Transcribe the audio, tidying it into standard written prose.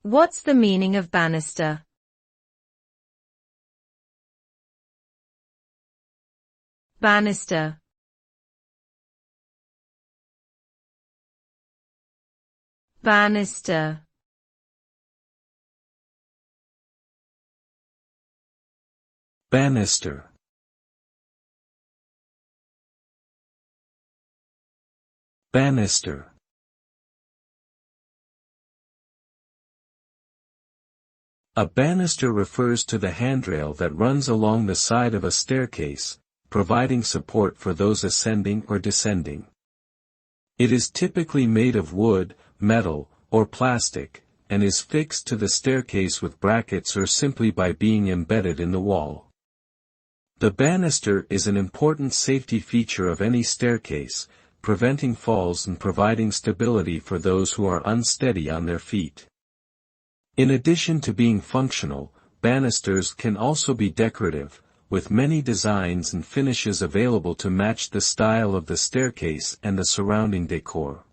What's the meaning of bannister? Bannister. Bannister. Bannister. Bannister. A banister refers to the handrail that runs along the side of a staircase, providing support for those ascending or descending. It is typically made of wood, metal, or plastic, and is fixed to the staircase with brackets or simply by being embedded in the wall. The banister is an important safety feature of any staircase, preventing falls and providing stability for those who are unsteady on their feet. In addition to being functional, banisters can also be decorative, with many designs and finishes available to match the style of the staircase and the surrounding decor.